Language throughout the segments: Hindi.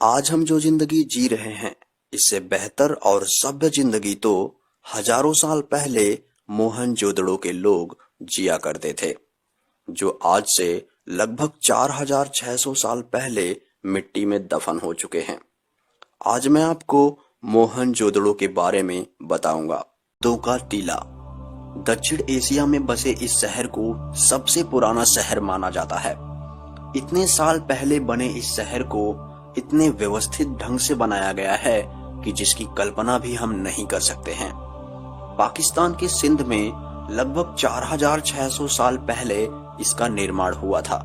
आज हम जो जिंदगी जी रहे हैं, इससे बेहतर और सभ्य जिंदगी तो हजारों साल पहले मोहनजोदड़ो के लोग जिया करते थे, जो आज से लगभग 4600 साल पहले मिट्टी में दफन हो चुके हैं। आज मैं आपको मोहनजोदड़ो के बारे में बताऊंगा। दो का टीला दक्षिण एशिया में बसे इस शहर को सबसे पुराना शहर माना जाता है। इतने साल पहले बने इस शहर को इतने व्यवस्थित ढंग से बनाया गया है कि जिसकी कल्पना भी हम नहीं कर सकते हैं। पाकिस्तान के सिंध में लगभग 4600 साल पहले इसका निर्माण हुआ था।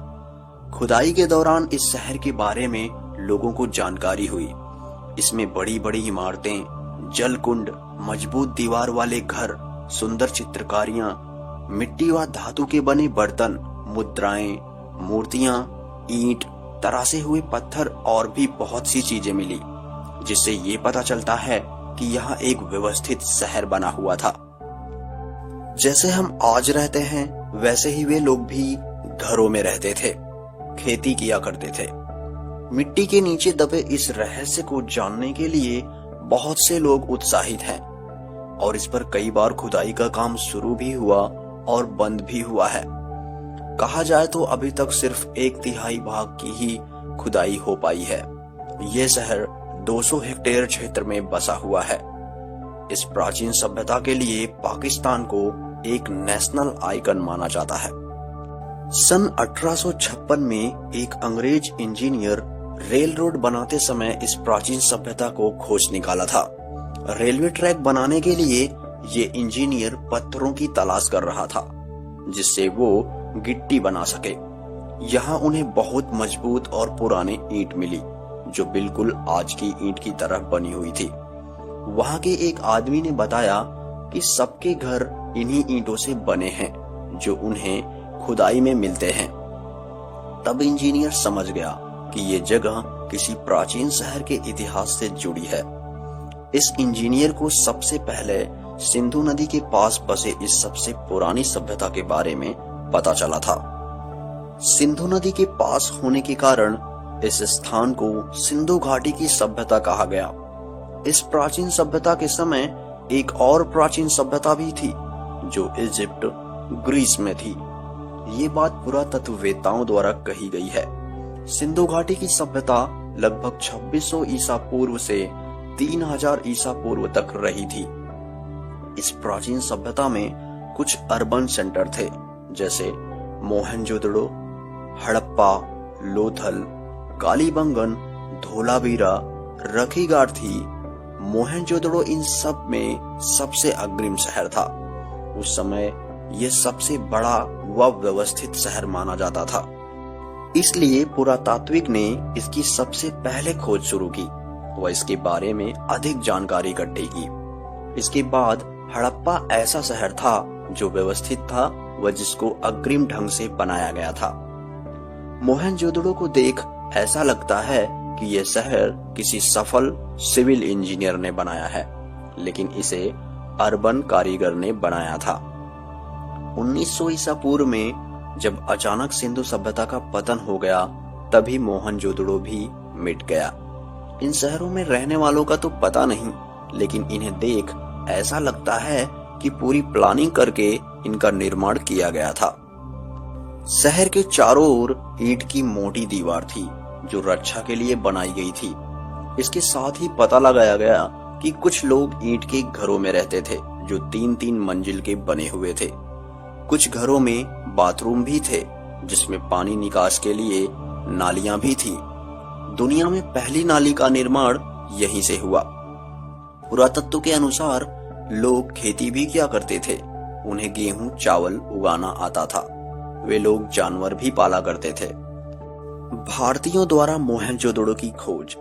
खुदाई के दौरान इस शहर के बारे में लोगों को जानकारी हुई। इसमें बड़ी बड़ी इमारतें, जलकुंड, मजबूत दीवार वाले घर, सुंदर चित्रकारियां, मिट्टी व धातु के बने बर्तन, मुद्राएं, मूर्तियां, ईंट, तरासे हुए पत्थर और भी बहुत सी चीजें मिली, जिससे ये पता चलता है कि यहाँ एक व्यवस्थित शहर बना हुआ था। जैसे हम आज रहते हैं वैसे ही वे लोग भी घरों में रहते थे, खेती किया करते थे। मिट्टी के नीचे दबे इस रहस्य को जानने के लिए बहुत से लोग उत्साहित हैं और इस पर कई बार खुदाई का काम शुरू भी हुआ और बंद भी हुआ है। कहा जाए तो अभी तक सिर्फ 1/3 भाग की ही खुदाई हो पाई है। यह शहर 200 हेक्टेयर क्षेत्र में बसा हुआ है। इस प्राचीन सभ्यता के लिए पाकिस्तान को एक नेशनल आइकन माना जाता है। सन 1856 में एक अंग्रेज इंजीनियर रेल रोड बनाते समय इस प्राचीन सभ्यता को खोज निकाला था। रेलवे ट्रैक बनाने के लिए ये इंजीनियर पत्थरों की तलाश कर रहा था, जिससे वो गिट्टी बना सके। यहाँ उन्हें बहुत मजबूत और पुरानी ईंट मिली, जो बिल्कुल आज की ईंट की तरह बनी हुई थी। वहाँ के एक आदमी ने बताया कि सबके घर इन्हीं ईंटों से बने हैं, जो उन्हें खुदाई में मिलते हैं। तब इंजीनियर समझ गया कि ये जगह किसी प्राचीन शहर के इतिहास से जुड़ी है। इस इंजीनियर को सबसे पहले सिंधु नदी के पास बसे इस सबसे पुरानी सभ्यता के बारे में पता चला था। सिंधु नदी के पास होने के कारण इस स्थान को सिंधु घाटी की सभ्यता कहा गया। इस प्राचीन सभ्यता के समय एक और प्राचीन सभ्यता भी थी, जो इजिप्ट, ग्रीस में थी। ये बात पुरातत्ववेत्ताओं द्वारा कही गई है। सिंधु घाटी की सभ्यता लगभग 2600 ईसा पूर्व से 3000 ईसा पूर्व तक रही थी। इस प्राचीन सभ्यता में कुछ अर्बन सेंटर थे, जैसे मोहनजोदड़ो, हड़प्पा, लोथल, कालीबंगन, धोलावीरा, रखीगार्थी। मोहनजोदड़ो इन सब में सबसे अग्रिम शहर था। उस समय यह सबसे बड़ा व व्यवस्थित शहर माना जाता था, इसलिए पुरातात्विक ने इसकी सबसे पहले खोज शुरू की व इसके बारे में अधिक जानकारी इकट्ठी की। इसके बाद हड़प्पा ऐसा शहर था जो व्यवस्थित था व जिसको अग्रिम ढंग से बनाया गया था। मोहनजोदड़ो को देख ऐसा लगता है कि यह शहर किसी सफल सिविल इंजीनियर ने बनाया है, लेकिन इसे अर्बन कारीगर ने बनाया था। 1900 ईसा पूर्व में जब अचानक सिंधु सभ्यता का पतन हो गया, तभी मोहनजोदड़ो भी मिट गया। इन शहरों में रहने वालों का तो पता नहीं, लेकिन इन्हें देख ऐसा लगता है कि पूरी प्लानिंग करके इनका निर्माण किया गया था। शहर के चारों ओर ईंट की मोटी दीवार थी, जो रक्षा के लिए बनाई गई थी। इसके साथ ही पता लगाया गया कि कुछ लोग ईंट के घरों में रहते थे, जो 3-3 मंजिल के बने हुए थे। कुछ घरों में बाथरूम भी थे, जिसमें पानी निकास के लिए नालियां भी थी। दुनिया में पहली नाली का निर्माण यहीं से हुआ। पुरातत्व के अनुसार लोग खेती भी किया करते थे। उन्हें गेहूं, चावल उगाना आता था। वे लोग जानवर भी पाला करते थे। भारतीयों द्वारा मोहनजोदड़ो की खोज।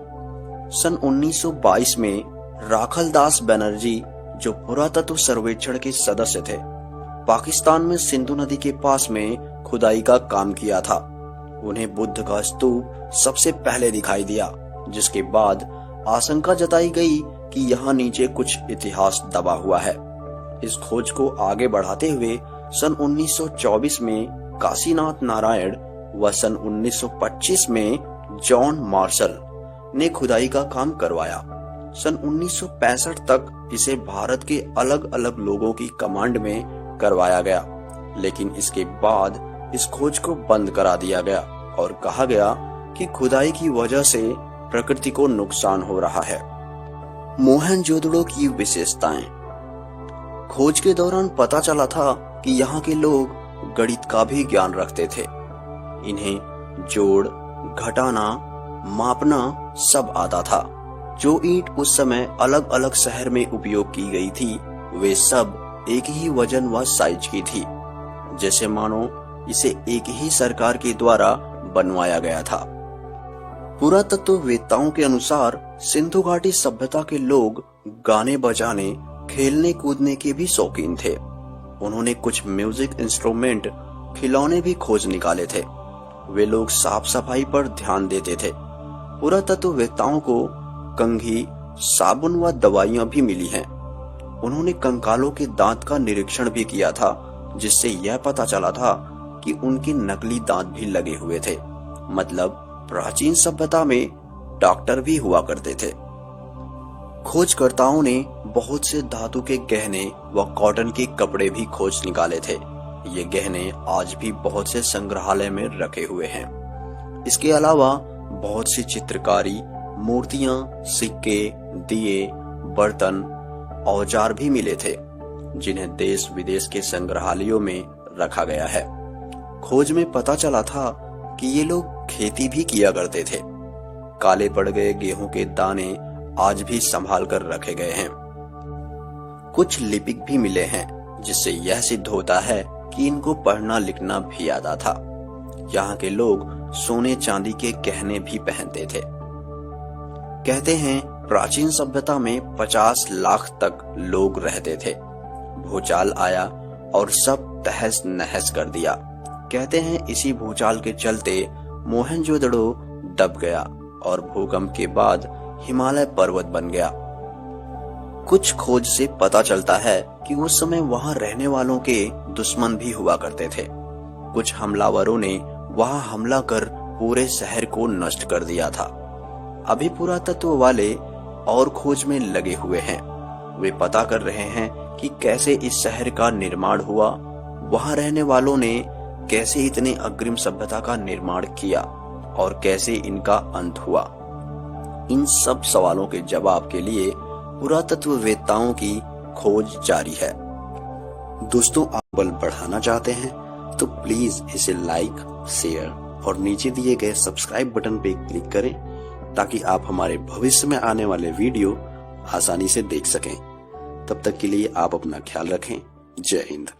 सन 1922 में राखलदास बनर्जी, जो पुरातत्व सर्वेक्षण के सदस्य थे, पाकिस्तान में सिंधु नदी के पास में खुदाई का काम किया था। उन्हें बुद्ध का स्तूप सबसे पहले दिखाई दिया, जिसके बाद आशंका जताई गई कि यहाँ नीचे कुछ इतिहास दबा हुआ है। इस खोज को आगे बढ़ाते हुए सन 1924 में काशीनाथ नारायण व सन 1925 में जॉन मार्शल ने खुदाई का काम करवाया। सन 1965 तक इसे भारत के अलग अलग लोगों की कमांड में करवाया गया, लेकिन इसके बाद इस खोज को बंद करा दिया गया और कहा गया कि खुदाई की वजह से प्रकृति को नुकसान हो रहा है। मोहनजोदड़ो की विशेषताएं। खोज के दौरान पता चला था कि यहाँ के लोग गणित का भी ज्ञान रखते थे। इन्हें जोड़, घटाना, मापना सब आता था। जो ईंट उस समय अलग अलग शहर में उपयोग की गई थी, वे सब एक ही वजन व साइज की थी, जैसे मानो इसे एक ही सरकार के द्वारा बनवाया गया था। पुरातत्ववेत्ताओं के अनुसार सिंधु घाटी सभ्यता के लोग गाने बजाने, खेलने कूदने के भी शौकीन थे। उन्होंने कुछ म्यूजिक इंस्ट्रूमेंट, खिलौने भी खोज निकाले थे। वे लोग साफ सफाई पर ध्यान देते थे। पुरातत्ववेत्ताओं को कंघी, साबुन व दवाइयां भी मिली हैं। उन्होंने कंकालों के दांत का निरीक्षण भी किया था, जिससे यह पता चला था कि उनके नकली दांत भी लगे हुए थे। मतलब प्राचीन सभ्यता में डॉक्टर भी हुआ करते थे। खोजकर्ताओं ने बहुत से धातु के गहने व कॉटन के कपड़े भी खोज निकाले थे। ये गहने आज भी बहुत से संग्रहालय में रखे हुए हैं। इसके अलावा बहुत सी चित्रकारी, मूर्तियां, सिक्के, दिए, बर्तन, औजार भी मिले थे, जिन्हें देश विदेश के संग्रहालयों में रखा गया है। खोज में पता चला था कि ये लोग खेती भी किया करते थे। काले पड़ गए गेहूं के दाने आज भी संभाल कर रखे गए हैं। कुछ लिपिक भी मिले हैं, जिससे यह सिद्ध होता है कि इनको पढ़ना लिखना भी आता था। यहाँ के लोग सोने चांदी के गहने भी पहनते थे। कहते हैं प्राचीन सभ्यता में 50 लाख तक लोग रहते थे। भूचाल आया और सब तहस नहस कर दिया। कहते हैं इसी भूचाल के चलते मोहनजोदड़ो दब गया और भूकंप के बाद हिमालय पर्वत बन गया। कुछ खोज से पता चलता है कि उस समय वहां रहने वालों के दुश्मन भी हुआ करते थे। कुछ हमलावरों ने वहां हमला कर पूरे शहर को नष्ट कर दिया था। अभी पुरातत्व वाले और खोज में लगे हुए हैं। वे पता कर रहे हैं कि कैसे इस शहर का निर्माण हुआ, वहां रहने वालों ने कैसे इतने अग्रिम सभ्यता का निर्माण किया और कैसे इनका अंत हुआ। इन सब सवालों के जवाब के लिए पुरातत्ववेत्ताओं की खोज जारी है। दोस्तों, आप बल बढ़ाना चाहते हैं तो प्लीज इसे लाइक, शेयर और नीचे दिए गए सब्सक्राइब बटन पे क्लिक करें, ताकि आप हमारे भविष्य में आने वाले वीडियो आसानी से देख सकें। तब तक के लिए आप अपना ख्याल रखें। जय हिंद।